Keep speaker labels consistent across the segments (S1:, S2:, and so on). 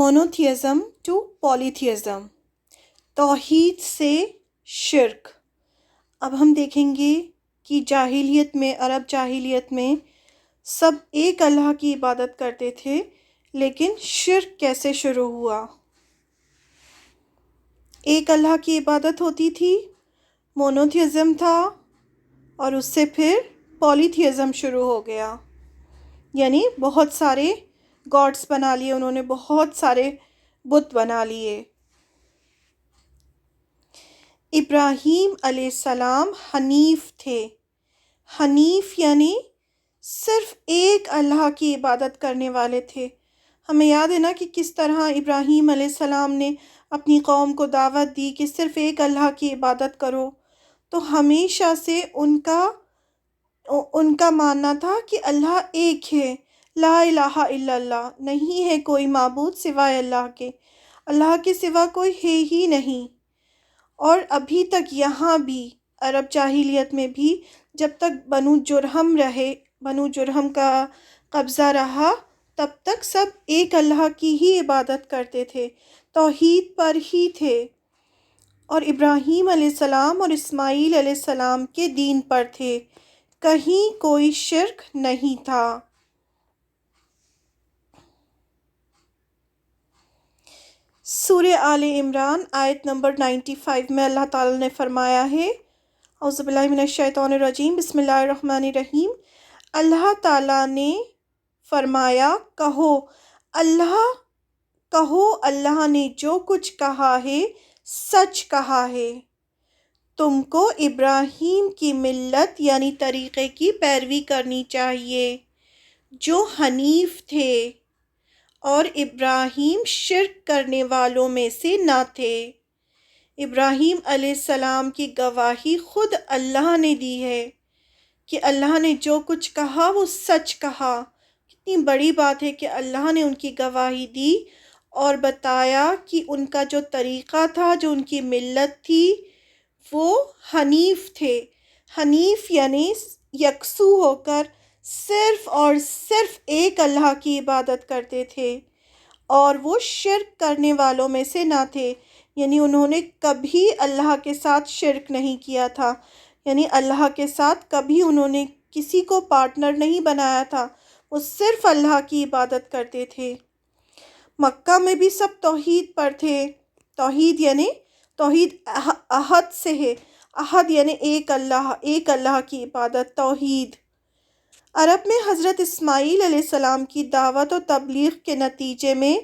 S1: Monotheism to polytheism, توحید سے شرک۔ اب ہم دیکھیں گے کہ جاہلیت میں، عرب جاہلیت میں سب ایک اللہ کی عبادت کرتے تھے، لیکن شرک کیسے شروع ہوا؟ ایک اللہ کی عبادت ہوتی تھی، مونوتھیزم تھا، اور اس سے پھر پولیتھیزم شروع ہو گیا، یعنی بہت سارے گاڈس بنا لیے انہوں نے، بہت سارے بت بنا لیے۔ ابراہیم علیہ السلام حنیف تھے۔ حنیف یعنی صرف ایک اللہ کی عبادت کرنے والے تھے۔ ہمیں یاد ہے نا کہ کس طرح ابراہیم علیہ السلام نے اپنی قوم کو دعوت دی کہ صرف ایک اللہ کی عبادت کرو، تو ہمیشہ سے ان کا ماننا تھا کہ اللہ ایک ہے، لا الہ الا اللہ، نہیں ہے کوئی معبود سوائے اللہ کے، اللہ کے سوا کوئی ہے ہی نہیں۔ اور ابھی تک یہاں بھی عرب جاہلیت میں بھی جب تک بنو جرہم رہے، بنو جرہم کا قبضہ رہا، تب تک سب ایک اللہ کی ہی عبادت کرتے تھے، توحید پر ہی تھے، اور ابراہیم علیہ السلام اور اسماعیل علیہ السلام کے دین پر تھے، کہیں کوئی شرک نہیں تھا۔ سورہ آل عمران آیت نمبر 95 میں اللہ تعالیٰ نے فرمایا ہے، اعوذ باللہ من الشیطان الرجیم، بسم اللہ الرحمن الرحیم۔ اللہ تعالیٰ نے فرمایا، کہو اللہ نے جو کچھ کہا ہے سچ کہا ہے، تم کو ابراہیم کی ملت یعنی طریقے کی پیروی کرنی چاہیے جو حنیف تھے، اور ابراہیم شرک کرنے والوں میں سے نہ تھے۔ ابراہیم علیہ السلام کی گواہی خود اللہ نے دی ہے کہ اللہ نے جو کچھ کہا وہ سچ کہا۔ کتنی بڑی بات ہے کہ اللہ نے ان کی گواہی دی اور بتایا کہ ان کا جو طریقہ تھا، جو ان کی ملت تھی، وہ حنیف تھے۔ حنیف یعنی یکسو ہو کر صرف اور صرف ایک اللہ کی عبادت کرتے تھے، اور وہ شرک کرنے والوں میں سے نہ تھے، یعنی انہوں نے کبھی اللہ کے ساتھ شرک نہیں کیا تھا، یعنی اللہ کے ساتھ کبھی انہوں نے کسی کو پارٹنر نہیں بنایا تھا، وہ صرف اللہ کی عبادت کرتے تھے۔ مکہ میں بھی سب توحید پر تھے۔ توحید یعنی توحید احد سے ہے، احد یعنی ایک اللہ کی عبادت، توحید۔ عرب میں حضرت اسماعیل علیہ السلام کی دعوت و تبلیغ کے نتیجے میں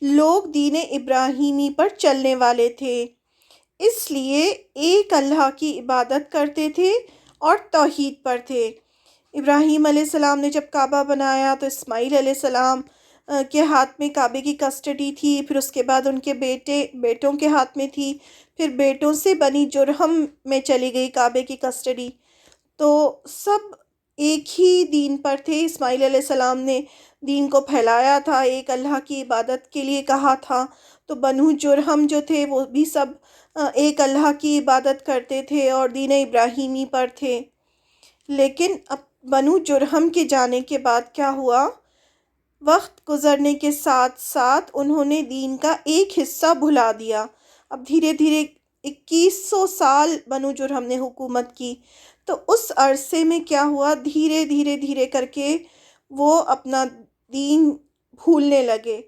S1: لوگ دین ابراہیمی پر چلنے والے تھے، اس لیے ایک اللہ کی عبادت کرتے تھے اور توحید پر تھے۔ ابراہیم علیہ السلام نے جب کعبہ بنایا تو اسماعیل علیہ السلام کے ہاتھ میں کعبے کی کسٹڈی تھی، پھر اس کے بعد ان کے بیٹوں کے ہاتھ میں تھی، پھر بیٹوں سے بنی جرہم میں چلی گئی کعبے کی کسٹڈی، تو سب ایک ہی دین پر تھے۔ اسماعیل علیہ السلام نے دین کو پھیلایا تھا، ایک اللہ کی عبادت کے لیے کہا تھا، تو بنو جرہم جو تھے وہ بھی سب ایک اللہ کی عبادت کرتے تھے اور دین ابراہیمی پر تھے۔ لیکن اب بنو جرہم کے جانے کے بعد کیا ہوا؟ وقت گزرنے کے ساتھ ساتھ انہوں نے دین کا ایک حصہ بھلا دیا۔ اب دھیرے دھیرے 2100 سال بنو جرہم نے حکومت کی، تو اس عرصے میں کیا ہوا، دھیرے کر کے وہ اپنا دین بھولنے لگے،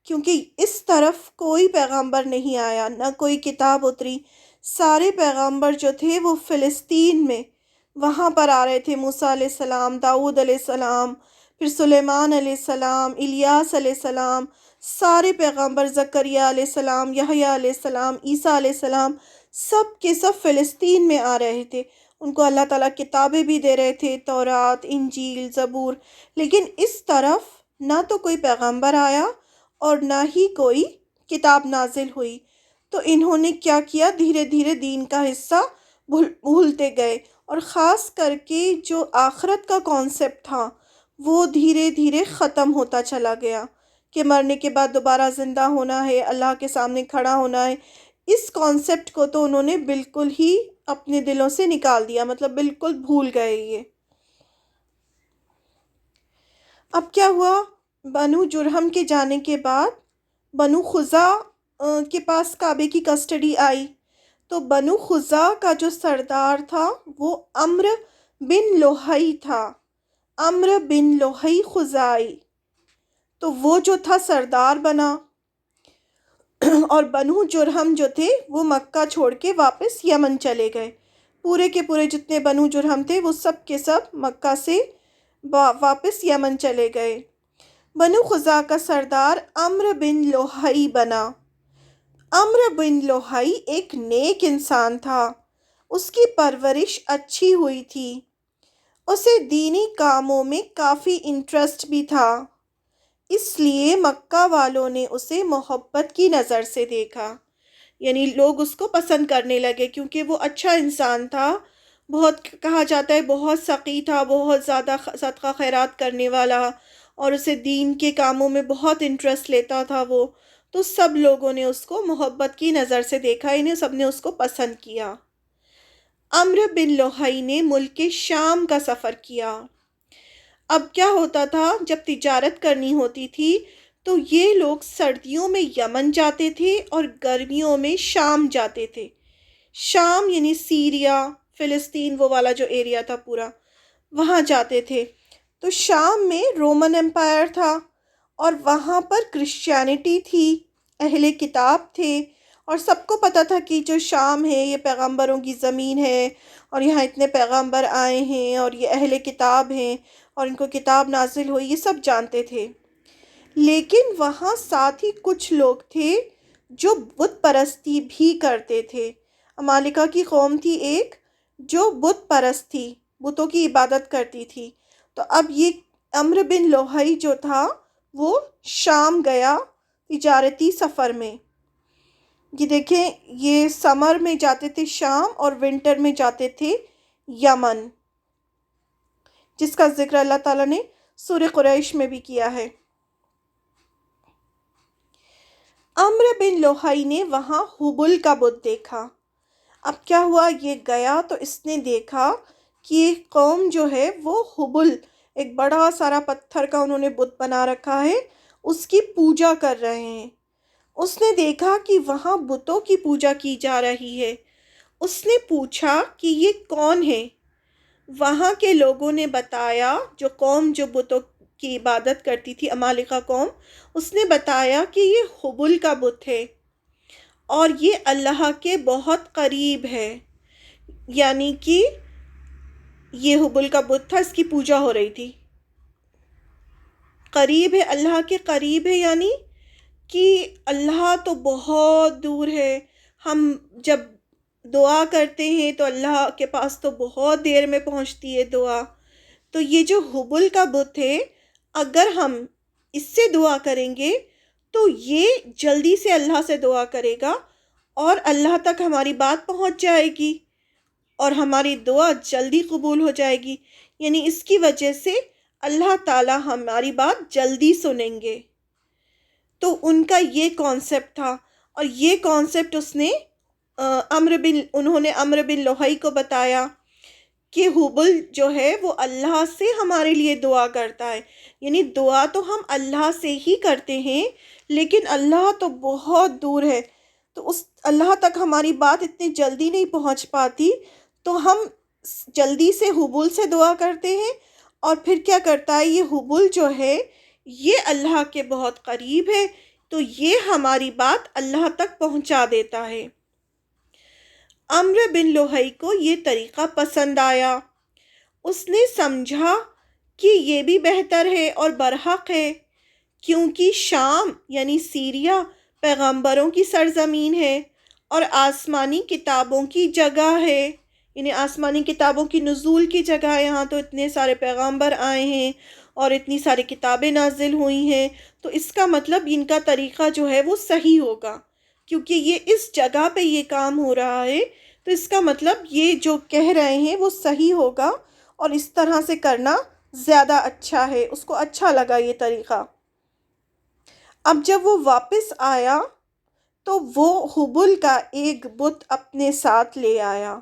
S1: کیونکہ اس طرف کوئی پیغمبر نہیں آیا، نہ کوئی کتاب اتری۔ سارے پیغمبر جو تھے وہ فلسطین میں وہاں پر آ رہے تھے، موسیٰ علیہ السلام، داؤد علیہ السلام، پھر سلیمان علیہ السلام، الیاس علیہ السلام، سارے پیغمبر، زکریا علیہ السلام، یحییٰ علیہ السلام، عیسیٰ علیہ السلام، سب کے سب فلسطین میں آ رہے تھے۔ ان کو اللہ تعالیٰ کتابیں بھی دے رہے تھے، تورات، انجیل، زبور، لیکن اس طرف نہ تو کوئی پیغمبر آیا اور نہ ہی کوئی کتاب نازل ہوئی۔ تو انہوں نے کیا کیا، دھیرے دھیرے دین کا حصہ بھولتے گئے، اور خاص کر کے جو آخرت کا کانسیپٹ تھا وہ دھیرے دھیرے ختم ہوتا چلا گیا، کہ مرنے کے بعد دوبارہ زندہ ہونا ہے، اللہ کے سامنے کھڑا ہونا ہے۔ اس کانسیپٹ کو تو انہوں نے بالکل ہی اپنے دلوں سے نکال دیا، مطلب بالکل بھول گئے یہ۔ اب کیا ہوا، بنو جرہم کے جانے کے بعد بنو خزا کے پاس کعبے کی کسٹڈی آئی، تو بنو خزا کا جو سردار تھا وہ عمر بن لوہی تھا، عمر بن لوہی خزائی، تو وہ جو تھا سردار بنا، اور بنو جرہم جو تھے وہ مکہ چھوڑ کے واپس یمن چلے گئے۔ پورے کے پورے جتنے بنو جرہم تھے وہ سب کے سب مکہ سے واپس یمن چلے گئے۔ بنو خزاع کا سردار عمرو بن لوہی بنا۔ عمرو بن لوہی ایک نیک انسان تھا، اس کی پرورش اچھی ہوئی تھی، اسے دینی کاموں میں کافی انٹرسٹ بھی تھا، اس لیے مکہ والوں نے اسے محبت کی نظر سے دیکھا، یعنی لوگ اس کو پسند کرنے لگے کیونکہ وہ اچھا انسان تھا، بہت کہا جاتا ہے بہت سخی تھا، بہت زیادہ صدقہ خیرات کرنے والا، اور اسے دین کے کاموں میں بہت انٹرسٹ لیتا تھا وہ، تو سب لوگوں نے اس کو محبت کی نظر سے دیکھا، انہیں سب نے اس کو پسند کیا۔ عمرو بن لوہی نے ملک شام کا سفر کیا۔ اب کیا ہوتا تھا، جب تجارت کرنی ہوتی تھی تو یہ لوگ سردیوں میں یمن جاتے تھے اور گرمیوں میں شام جاتے تھے۔ شام یعنی سیریا، فلسطین، وہ والا جو ایریا تھا پورا، وہاں جاتے تھے۔ تو شام میں رومن امپائر تھا اور وہاں پر کرسچینٹی تھی، اہل کتاب تھے، اور سب کو پتہ تھا کہ جو شام ہے یہ پیغمبروں کی زمین ہے، اور یہاں اتنے پیغمبر آئے ہیں اور یہ اہل کتاب ہیں اور ان کو کتاب نازل ہوئی، یہ سب جانتے تھے۔ لیکن وہاں ساتھ ہی کچھ لوگ تھے جو بت پرستی بھی کرتے تھے۔ عمالقہ کی قوم تھی ایک جو بت پرست تھی، بتوں کی عبادت کرتی تھی۔ تو اب یہ عمرو بن لوہی جو تھا وہ شام گیا تجارتی سفر میں۔ یہ دیکھیں، یہ سمر میں جاتے تھے شام اور ونٹر میں جاتے تھے یمن، جس کا ذکر اللہ تعالیٰ نے سورہ قریش میں بھی کیا ہے۔ عمرو بن لوہی نے وہاں حبل کا بت دیکھا۔ اب کیا ہوا، یہ گیا تو اس نے دیکھا کہ ایک قوم جو ہے وہ حبل، ایک بڑا سارا پتھر کا انہوں نے بت بنا رکھا ہے، اس کی پوجا کر رہے ہیں۔ اس نے دیکھا کہ وہاں بتوں کی پوجا کی جا رہی ہے۔ اس نے پوچھا کہ یہ کون ہے؟ وہاں کے لوگوں نے بتایا، جو قوم جو بتوں کی عبادت کرتی تھی، عمالقہ قوم، اس نے بتایا کہ یہ حبل کا بت ہے اور یہ اللہ کے بہت قریب ہے، یعنی کہ یہ حبل کا بت تھا، اس کی پوجا ہو رہی تھی۔ قریب ہے، اللہ کے قریب ہے، یعنی کہ اللہ تو بہت دور ہے۔ ہم جب دعا کرتے ہیں تو اللہ کے پاس تو بہت دیر میں پہنچتی ہے دعا۔ تو یہ جو حبل کا بت ہے، اگر ہم اس سے دعا کریں گے تو یہ جلدی سے اللہ سے دعا کرے گا اور اللہ تک ہماری بات پہنچ جائے گی اور ہماری دعا جلدی قبول ہو جائے گی، یعنی اس کی وجہ سے اللہ تعالیٰ ہماری بات جلدی سنیں گے۔ تو ان کا یہ کانسیپٹ تھا، اور یہ کانسیپٹ انہوں نے عمرو بن لوہی کو بتایا کہ حبل جو ہے وہ اللہ سے ہمارے لیے دعا کرتا ہے، یعنی دعا تو ہم اللہ سے ہی کرتے ہیں لیکن اللہ تو بہت دور ہے، تو اس اللہ تک ہماری بات اتنی جلدی نہیں پہنچ پاتی، تو ہم جلدی سے حبل سے دعا کرتے ہیں، اور پھر کیا کرتا ہے یہ حبل جو ہے یہ اللہ کے بہت قریب ہے، تو یہ ہماری بات اللہ تک پہنچا دیتا ہے۔ عمرو بن لوہی کو یہ طریقہ پسند آیا، اس نے سمجھا کہ یہ بھی بہتر ہے اور برحق ہے، کیونکہ شام یعنی سیریا پیغمبروں کی سرزمین ہے اور آسمانی کتابوں کی جگہ ہے، یعنی آسمانی کتابوں کی نزول کی جگہ ہے، یہاں تو اتنے سارے پیغمبر آئے ہیں اور اتنی ساری کتابیں نازل ہوئی ہیں، تو اس کا مطلب ان کا طریقہ جو ہے وہ صحیح ہوگا، کیونکہ یہ اس جگہ پہ یہ کام ہو رہا ہے، تو اس کا مطلب یہ جو کہہ رہے ہیں وہ صحیح ہوگا اور اس طرح سے کرنا زیادہ اچھا ہے، اس کو اچھا لگا یہ طریقہ۔ اب جب وہ واپس آیا تو وہ حبل کا ایک بت اپنے ساتھ لے آیا،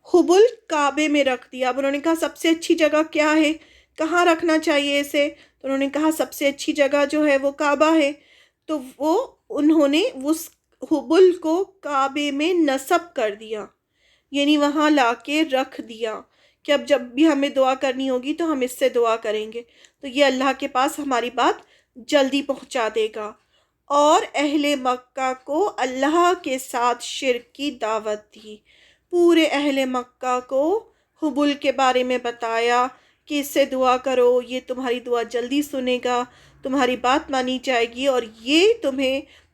S1: حبل کعبے میں رکھ دیا۔ اب انہوں نے کہا سب سے اچھی جگہ کیا ہے، کہاں رکھنا چاہیے اسے؟ تو انہوں نے کہا سب سے اچھی جگہ جو ہے وہ کعبہ ہے. تو انہوں نے اس حبل کو کعبے میں نصب کر دیا، یعنی وہاں لا کے رکھ دیا کہ اب جب بھی ہمیں دعا کرنی ہوگی تو ہم اس سے دعا کریں گے، تو یہ اللہ کے پاس ہماری بات جلدی پہنچا دے گا. اور اہل مکہ کو اللہ کے ساتھ شرک کی دعوت دی. پورے اہل مکہ کو حبل کے بارے میں بتایا کہ اس سے دعا کرو، یہ تمہاری دعا جلدی سنے گا، تمہاری بات مانی جائے گی، اور یہ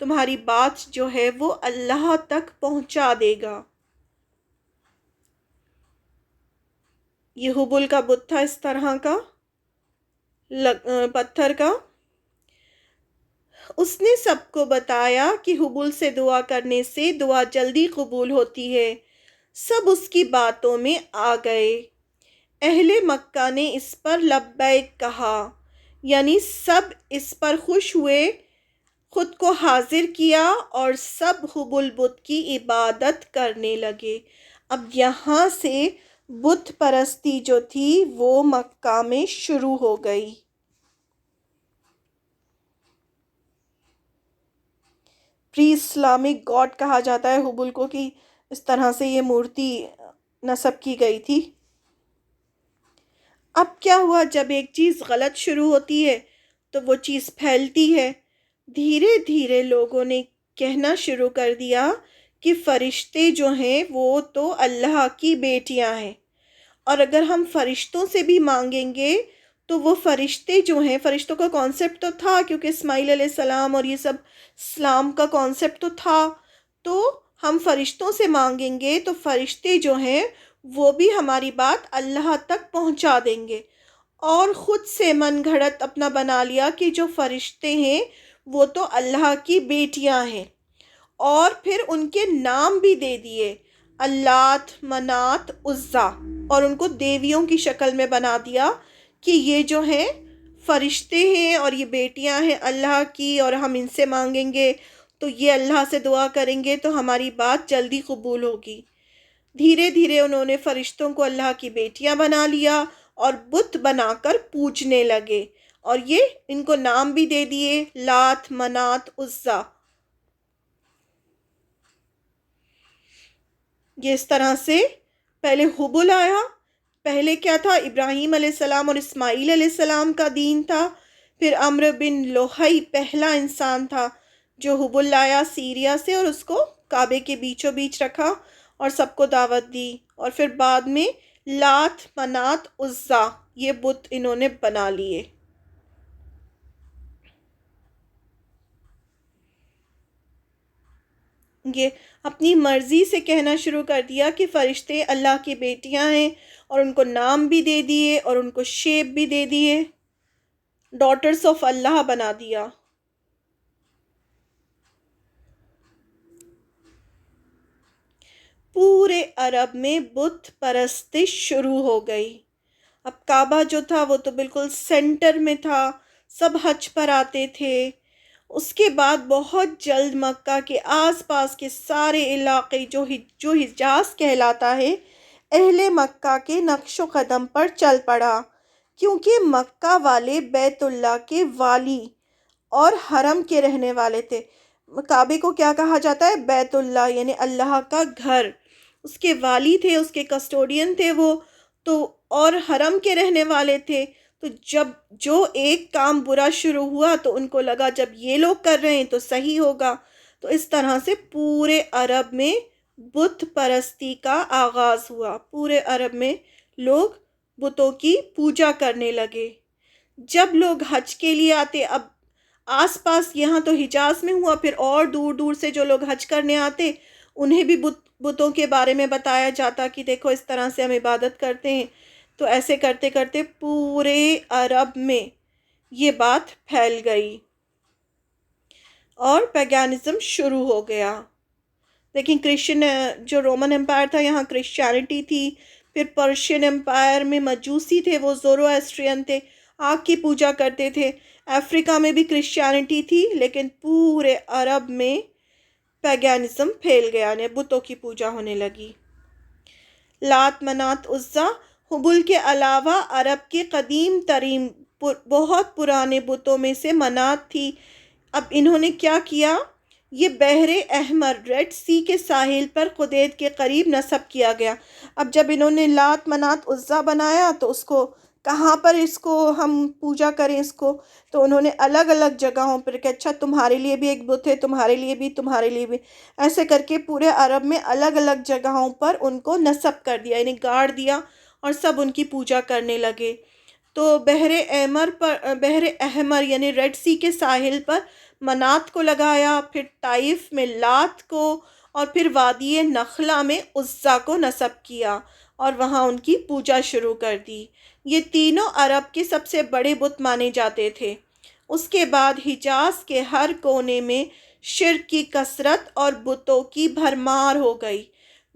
S1: تمہاری بات جو ہے وہ اللہ تک پہنچا دے گا. یہ حبل کا بت تھا اس طرح کا پتھر کا. اس نے سب کو بتایا کہ حبل سے دعا کرنے سے دعا جلدی قبول ہوتی ہے. سب اس کی باتوں میں آ گئے. اہل مکہ نے اس پر لبیک کہا، یعنی سب اس پر خوش ہوئے، خود کو حاضر کیا اور سب حبل بت کی عبادت کرنے لگے. اب یہاں سے بت پرستی جو تھی وہ مکہ میں شروع ہو گئی. پری اسلامک گاڈ کہا جاتا ہے حبل کو، کہ اس طرح سے یہ مورتی نصب کی گئی تھی. اب کیا ہوا، جب ایک چیز غلط شروع ہوتی ہے تو وہ چیز پھیلتی ہے. دھیرے دھیرے لوگوں نے کہنا شروع کر دیا کہ فرشتے جو ہیں وہ تو اللہ کی بیٹیاں ہیں، اور اگر ہم فرشتوں سے بھی مانگیں گے تو وہ فرشتے جو ہیں، فرشتوں کا کانسیپٹ تو تھا کیونکہ اسماعیل علیہ السلام اور یہ سب اسلام کا کانسیپٹ تو تھا، تو ہم فرشتوں سے مانگیں گے تو فرشتے جو ہیں وہ بھی ہماری بات اللہ تک پہنچا دیں گے. اور خود سے من گھڑت اپنا بنا لیا کہ جو فرشتے ہیں وہ تو اللہ کی بیٹیاں ہیں، اور پھر ان کے نام بھی دے دیے، اللات، منات، عزا، اور ان کو دیویوں کی شکل میں بنا دیا کہ یہ جو ہیں فرشتے ہیں اور یہ بیٹیاں ہیں اللہ کی، اور ہم ان سے مانگیں گے تو یہ اللہ سے دعا کریں گے تو ہماری بات جلدی قبول ہوگی. دھیرے دھیرے انہوں نے فرشتوں کو اللہ کی بیٹیاں بنا لیا اور بت بنا کر پوجنے لگے، اور یہ ان کو نام بھی دے دیے، لات، منات، عزا. یہ اس طرح سے پہلے حبل آیا. پہلے کیا تھا؟ ابراہیم علیہ السلام اور اسماعیل علیہ السلام کا دین تھا. پھر عمرو بن لوہی پہلا انسان تھا جو حبل لایا سیریا سے، اور اس کو کعبے کے بیچوں بیچ رکھا اور سب کو دعوت دی. اور پھر بعد میں لات، منات، عزا یہ بت انہوں نے بنا لیے. یہ اپنی مرضی سے کہنا شروع کر دیا کہ فرشتے اللہ کی بیٹیاں ہیں، اور ان کو نام بھی دے دیے اور ان کو شیپ بھی دے دیے، ڈاٹرز آف اللہ بنا دیا. پورے عرب میں بت پرستش شروع ہو گئی. اب کعبہ جو تھا وہ تو بالکل سینٹر میں تھا، سب حج پر آتے تھے. اس کے بعد بہت جلد مکہ کے آس پاس کے سارے علاقے جو حجاز کہلاتا ہے، اہل مکہ کے نقش و قدم پر چل پڑا، کیونکہ مکہ والے بیت اللہ کے والی اور حرم کے رہنے والے تھے. کعبے کو کیا کہا جاتا ہے؟ بیت اللہ، یعنی اللہ کا گھر. اس کے والی تھے، اس کے کسٹوڈین تھے وہ تو، اور حرم کے رہنے والے تھے. تو جب جو ایک کام برا شروع ہوا تو ان کو لگا جب یہ لوگ کر رہے ہیں تو صحیح ہوگا، تو اس طرح سے پورے عرب میں بت پرستی کا آغاز ہوا. پورے عرب میں لوگ بتوں کی پوجا کرنے لگے. جب لوگ حج کے لیے آتے، اب آس پاس یہاں تو حجاز میں ہوا، پھر اور دور دور سے جو لوگ حج کرنے آتے انہیں بھی بتوں کے بارے میں بتایا جاتا کہ دیکھو اس طرح سے ہم عبادت کرتے ہیں. تو ایسے کرتے کرتے پورے عرب میں یہ بات پھیل گئی اور پیگانزم شروع ہو گیا. لیکن کرسچن جو رومن امپائر تھا یہاں کرسچینٹی تھی. پھر پرشین امپائر میں مجوسی تھے، وہ زورواسٹرین تھے، آگ کی پوجا کرتے تھے. افریقہ میں بھی کرسچینٹی تھی، لیکن پورے عرب میں پیگانزم پھیل گیا، یعنی بتوں کی پوجا ہونے لگی. لات، منات، عزا حبل کے علاوہ عرب کے قدیم ترین بہت پرانے بتوں میں سے منات تھی۔ اب انہوں نے کیا کیا، یہ بحر احمر ریڈ سی کے ساحل پر قدید کے قریب نصب کیا گیا۔ اب جب انہوں نے لات منات عزا بنایا تو اس کو کہاں پر اس کو ہم پوجا کریں اس کو، تو انہوں نے الگ الگ جگہوں پر کہ اچھا تمہارے لیے بھی ایک بت ہے، تمہارے لیے بھی، تمہارے لیے بھی، ایسے کر کے پورے عرب میں الگ الگ جگہوں پر ان کو نصب کر دیا، یعنی گاڑ دیا اور سب ان کی پوجا کرنے لگے۔ تو بحر احمر یعنی ریڈ سی کے ساحل پر منات کو لگایا، پھر طائف میں لات کو، اور پھر وادی نخلا میں عزا کو نصب کیا اور وہاں ان کی پوجا شروع کر دی۔ یہ تینوں عرب کے سب سے بڑے بت مانے جاتے تھے۔ اس کے بعد حجاز کے ہر کونے میں شرک کی کثرت اور بتوں کی بھرمار ہو گئی۔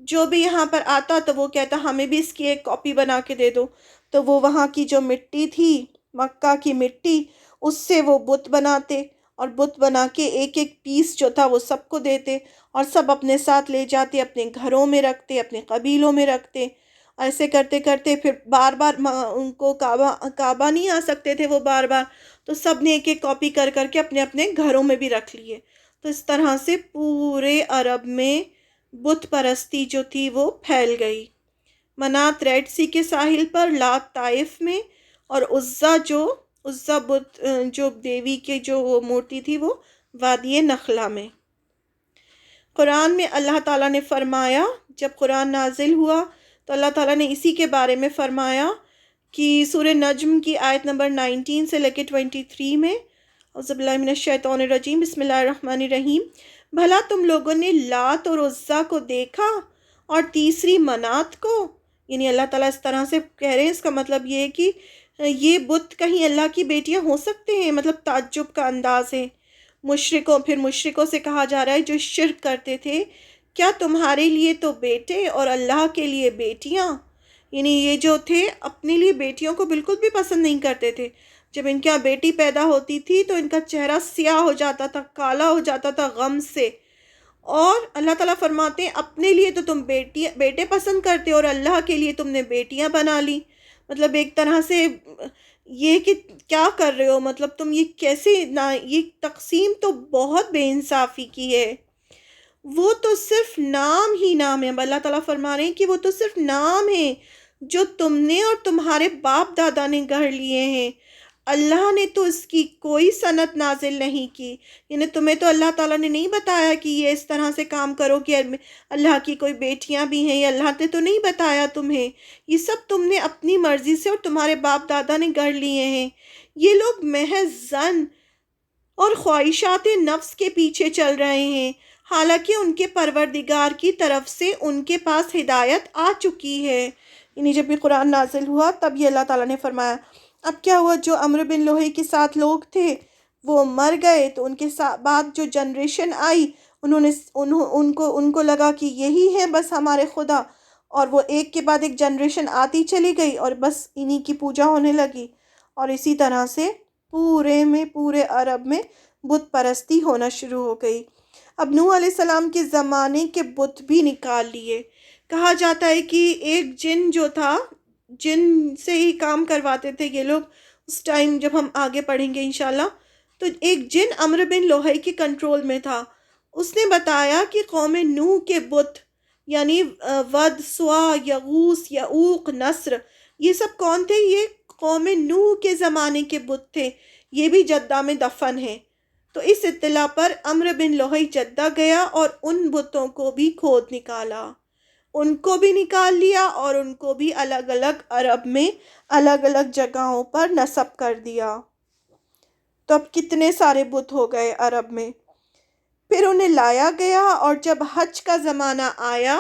S1: جو بھی یہاں پر آتا تو وہ کہتا ہمیں بھی اس کی ایک کاپی بنا کے دے دو، تو وہ وہاں کی جو مٹی تھی، مکہ کی مٹی، اس سے وہ بت بناتے اور بت بنا کے ایک ایک پیس جو تھا وہ سب کو دیتے اور سب اپنے ساتھ لے جاتے، اپنے گھروں میں رکھتے، اپنے قبیلوں میں رکھتے۔ ایسے کرتے کرتے پھر بار بار ان کو کعبہ نہیں آ سکتے تھے وہ بار بار، تو سب نے ایک ایک کاپی کر کر کے اپنے اپنے گھروں میں بھی رکھ لیے۔ تو اس طرح سے پورے عرب میں بت پرستی جو تھی وہ پھیل گئی۔ منات ریڈ سی کے ساحل پر، لات طائف میں، اور عزا بت جو دیوی کے جو وہ مورتی تھی وہ وادی نخلا میں۔ قرآن میں اللہ تعالیٰ نے فرمایا، جب قرآن نازل ہوا تو اللہ تعالیٰ نے اسی کے بارے میں فرمایا کہ سورہ نجم کی آیت نمبر 19 سے لے کے 23 میں، اعوذ باللہ من الشیطان الرجیم، بسم اللہ الرحمن الرحیم، بھلا تم لوگوں نے لات اور عزا کو دیکھا اور تیسری منات کو، یعنی اللہ تعالیٰ اس طرح سے کہہ رہے ہیں، اس کا مطلب یہ ہے کہ یہ بت کہیں اللہ کی بیٹیاں ہو سکتے ہیں، مطلب تعجب کا انداز ہے۔ پھر مشرکوں سے کہا جا رہا ہے جو شرک کرتے تھے، کیا تمہارے لیے تو بیٹے اور اللہ کے لیے بیٹیاں، یعنی یہ جو تھے اپنے لیے بیٹیوں کو بالکل بھی پسند نہیں کرتے تھے۔ جب ان کے یہاں بیٹی پیدا ہوتی تھی تو ان کا چہرہ سیاہ ہو جاتا تھا، کالا ہو جاتا تھا غم سے، اور اللہ تعالیٰ فرماتے ہیں اپنے لیے تو تم بیٹے پسند کرتے اور اللہ کے لیے تم نے بیٹیاں بنا لی۔ مطلب ایک طرح سے یہ کہ کیا کر رہے ہو، مطلب تم یہ کیسے، یہ تقسیم تو بہت بے انصافی کی ہے۔ وہ تو صرف نام ہی نام ہے، اللہ تعالیٰ فرما رہے ہیں کہ وہ تو صرف نام ہے جو تم نے اور تمہارے باپ دادا نے گڑھ لیے ہیں، اللہ نے تو اس کی کوئی سند نازل نہیں کی، یعنی تمہیں تو اللہ تعالیٰ نے نہیں بتایا کہ یہ اس طرح سے کام کرو کہ اللہ کی کوئی بیٹیاں بھی ہیں، یا اللہ نے تو نہیں بتایا تمہیں، یہ سب تم نے اپنی مرضی سے اور تمہارے باپ دادا نے گڑھ لیے ہیں۔ یہ لوگ محض ظن اور خواہشات نفس کے پیچھے چل رہے ہیں، حالانکہ ان کے پروردگار کی طرف سے ان کے پاس ہدایت آ چکی ہے۔ یعنی جب یہ قرآن نازل ہوا تب یہ اللہ تعالیٰ نے فرمایا۔ اب کیا ہوا، جو عمرو بن لوہی کے ساتھ لوگ تھے وہ مر گئے، تو ان کے بعد جو جنریشن آئی ان کو لگا کہ یہی ہے بس ہمارے خدا، اور وہ ایک کے بعد ایک جنریشن آتی چلی گئی اور بس انہی کی پوجا ہونے لگی، اور اسی طرح سے پورے عرب میں بت پرستی ہونا شروع ہو گئی۔ اب نوح علیہ السلام کے زمانے کے بت بھی نکال لیے۔ کہا جاتا ہے کہ ایک جن جو تھا، جن سے ہی کام کرواتے تھے یہ لوگ اس ٹائم، جب ہم آگے پڑھیں گے انشاءاللہ، تو ایک جن عمرو بن لوہی کے کنٹرول میں تھا۔ اس نے بتایا کہ قوم نوح کے بت یعنی ود، سوا، یغوث، یعوق، نصر، یہ سب کون تھے؟ یہ قوم نوح کے زمانے کے بت تھے، یہ بھی جدہ میں دفن ہیں۔ تو اس اطلاع پر عمرو بن لوہی جدہ گیا اور ان بتوں کو بھی کھود نکالا، ان کو بھی نکال لیا اور ان کو بھی الگ الگ عرب میں الگ الگ جگہوں پر نصب کر دیا۔ تو اب کتنے سارے بت ہو گئے عرب میں۔ پھر انہیں لایا گیا اور جب حج کا زمانہ آیا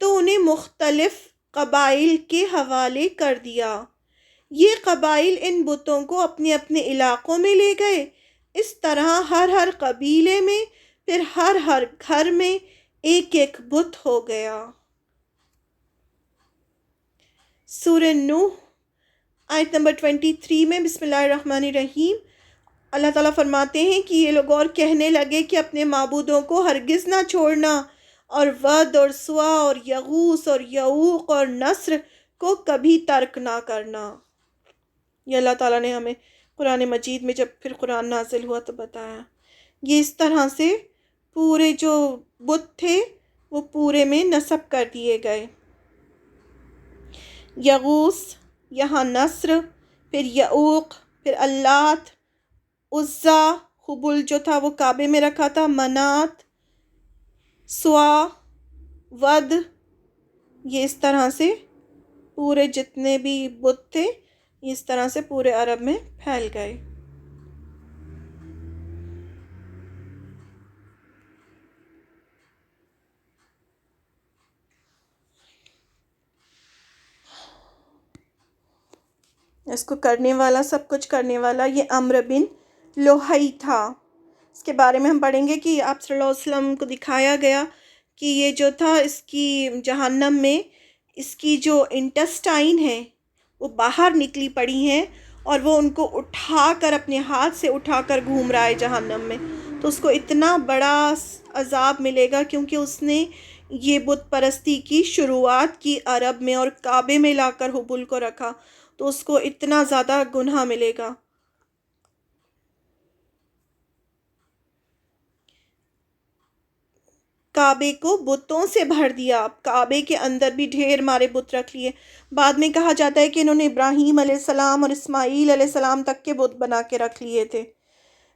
S1: تو انہیں مختلف قبائل کے حوالے کر دیا۔ یہ قبائل ان بتوں کو اپنے اپنے علاقوں میں لے گئے۔ اس طرح ہر قبیلے میں، پھر ہر گھر میں ایک ایک بت ہو گیا۔ سورہ نوح آیت نمبر 23 میں، بسم اللہ الرحمن الرحیم، اللہ تعالیٰ فرماتے ہیں کہ یہ لوگ اور کہنے لگے کہ اپنے معبودوں کو ہرگز نہ چھوڑنا، اور ود اور سوا اور یغوث اور یعوق اور نصر کو کبھی ترک نہ کرنا. یہ اللہ تعالیٰ نے ہمیں قرآن مجید میں جب پھر قرآن نازل ہوا تو بتایا. یہ اس طرح سے پورے جو بت تھے وہ پورے میں نصب کر دیے گئے. یغوث یہاں نصر، پھر یعوق، پھر اللات، عزا، حبل جو تھا وہ کعبے میں رکھا تھا، منات، سوا، ود، یہ اس طرح سے پورے جتنے بھی بت تھے اس طرح سے پورے عرب میں پھیل گئے. اس کو کرنے والا، سب کچھ کرنے والا یہ عمرو بن لوہی تھا. اس کے بارے میں ہم پڑھیں گے کہ آپ صلی اللہ علیہ وسلم کو دکھایا گیا کہ یہ جو تھا اس کی جہنم میں اس کی جو انٹسٹائن ہے وہ باہر نکلی پڑی ہیں اور وہ ان کو اٹھا کر اپنے ہاتھ سے اٹھا کر گھوم رہا ہے جہنم میں. تو اس کو اتنا بڑا عذاب ملے گا کیونکہ اس نے یہ بت پرستی کی شروعات کی عرب میں اور کعبے میں لا کر حبل کو رکھا، تو اس کو اتنا زیادہ گناہ ملے گا. کعبے کو بتوں سے بھر دیا، کعبے کے اندر بھی ڈھیر مارے بت رکھ لیے. بعد میں کہا جاتا ہے کہ انہوں نے ابراہیم علیہ السلام اور اسماعیل علیہ السلام تک کے بت بنا کے رکھ لیے تھے.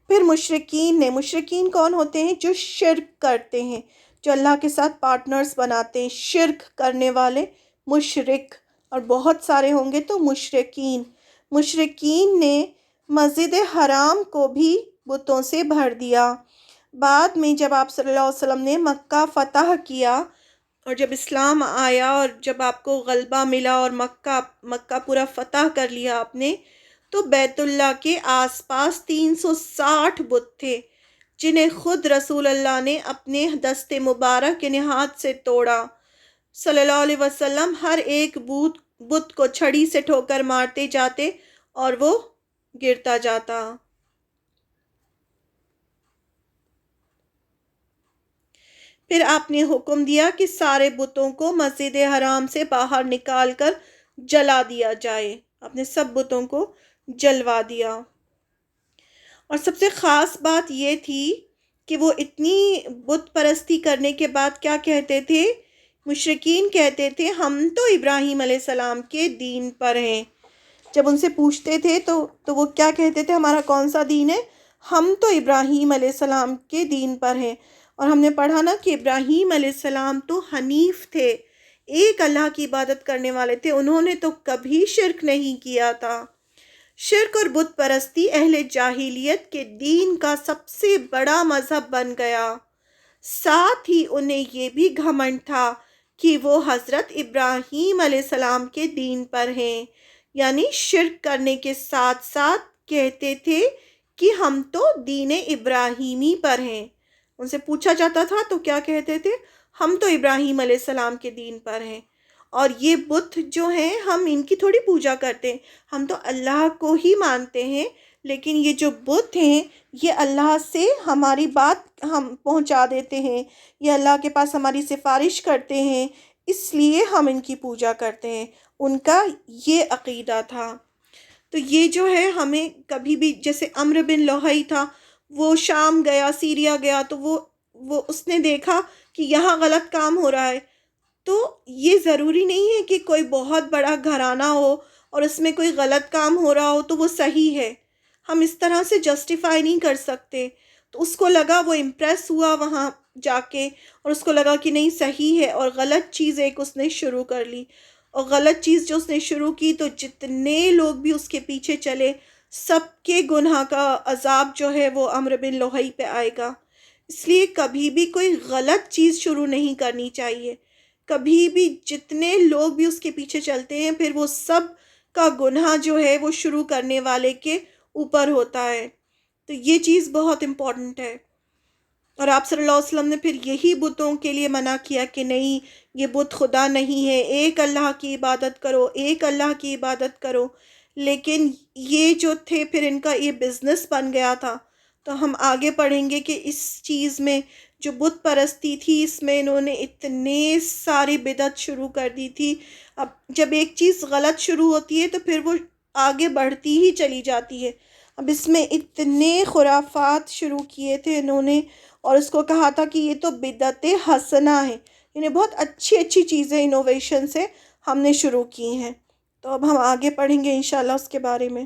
S1: پھر مشرکین کون ہوتے ہیں؟ جو شرک کرتے ہیں، جو اللہ کے ساتھ پارٹنرز بناتے ہیں، شرک کرنے والے مشرک، اور بہت سارے ہوں گے تو مشرکین نے مسجد حرام کو بھی بتوں سے بھر دیا. بعد میں جب آپ صلی اللہ علیہ وسلم نے مکہ فتح کیا اور جب اسلام آیا اور جب آپ کو غلبہ ملا اور مکہ پورا فتح کر لیا آپ نے، تو بیت اللہ کے آس پاس 360 بت تھے جنہیں خود رسول اللہ نے اپنے دست مبارک یعنی ہاتھ سے توڑا. صلی اللہ علیہ وسلم ہر ایک بت کو چھڑی سے ٹھوکر مارتے جاتے اور وہ گرتا جاتا. پھر آپ نے حکم دیا کہ سارے بتوں کو مسجد حرام سے باہر نکال کر جلا دیا جائے. آپ نے سب بتوں کو جلوا دیا. اور سب سے خاص بات یہ تھی کہ وہ اتنی بت پرستی کرنے کے بعد کیا کہتے تھے؟ مشرکین کہتے تھے ہم تو ابراہیم علیہ السلام کے دین پر ہیں. جب ان سے پوچھتے تھے تو وہ کیا کہتے تھے؟ ہمارا کون سا دین ہے؟ ہم تو ابراہیم علیہ السلام کے دین پر ہیں. اور ہم نے پڑھا نا کہ ابراہیم علیہ السلام تو حنیف تھے، ایک اللہ کی عبادت کرنے والے تھے، انہوں نے تو کبھی شرک نہیں کیا تھا. شرک اور بت پرستی اہل جاہلیت کے دین کا سب سے بڑا مذہب بن گیا. ساتھ ہی انہیں یہ بھی گھمنڈ تھا کہ وہ حضرت ابراہیم علیہ السلام کے دین پر ہیں، یعنی شرک کرنے کے ساتھ ساتھ کہتے تھے کہ ہم تو دین ابراہیمی پر ہیں. ان سے پوچھا جاتا تھا تو کیا کہتے تھے؟ ہم تو ابراہیم علیہ السلام کے دین پر ہیں، اور یہ بت جو ہیں ہم ان کی تھوڑی پوجا کرتے ہیں، ہم تو اللہ کو ہی مانتے ہیں. لیکن یہ جو بت ہیں یہ اللہ سے ہماری بات ہم پہنچا دیتے ہیں، یہ اللہ کے پاس ہماری سفارش کرتے ہیں، اس لیے ہم ان کی پوجا کرتے ہیں. ان کا یہ عقیدہ تھا. تو یہ جو ہے ہمیں کبھی بھی، جیسے عمرو بن لوہی تھا، وہ شام گیا، سیریا گیا، تو وہ اس نے دیکھا کہ یہاں غلط کام ہو رہا ہے. تو یہ ضروری نہیں ہے کہ کوئی بہت بڑا گھرانہ ہو اور اس میں کوئی غلط کام ہو رہا ہو تو وہ صحیح ہے. ہم اس طرح سے جسٹیفائی نہیں کر سکتے. تو اس کو لگا، وہ امپریس ہوا وہاں جا کے، اور اس کو لگا کہ نہیں صحیح ہے، اور غلط چیز ایک اس نے شروع کر لی. اور غلط چیز جو اس نے شروع کی تو جتنے لوگ بھی اس کے پیچھے چلے سب کے گناہ کا عذاب جو ہے وہ عمرو بن لوہی پہ آئے گا. اس لیے کبھی بھی کوئی غلط چیز شروع نہیں کرنی چاہیے. کبھی بھی جتنے لوگ بھی اس کے پیچھے چلتے ہیں پھر وہ سب کا گناہ جو ہے وہ شروع کرنے والے کے اوپر ہوتا ہے. تو یہ چیز بہت امپورٹنٹ ہے. اور آپ صلی اللہ علیہ وسلم نے پھر یہی بتوں کے لیے منع کیا کہ نہیں، یہ بت خدا نہیں ہے، ایک اللہ کی عبادت کرو، ایک اللہ کی عبادت کرو. لیکن یہ جو تھے پھر ان کا یہ بزنس بن گیا تھا. تو ہم آگے پڑھیں گے کہ اس چیز میں جو بت پرستی تھی اس میں انہوں نے اتنے ساری بدعت شروع کر دی تھی. اب جب ایک چیز غلط شروع ہوتی ہے تو پھر وہ آگے بڑھتی ہی چلی جاتی ہے. اب اس میں اتنے خرافات شروع کیے تھے انہوں نے، اور اس کو کہا تھا کہ یہ تو بدعت حسنہ ہے، یعنی بہت اچھی اچھی چیزیں انوویشن سے ہم نے شروع کی ہیں. تو اب ہم آگے پڑھیں گے انشاءاللہ اس کے بارے میں.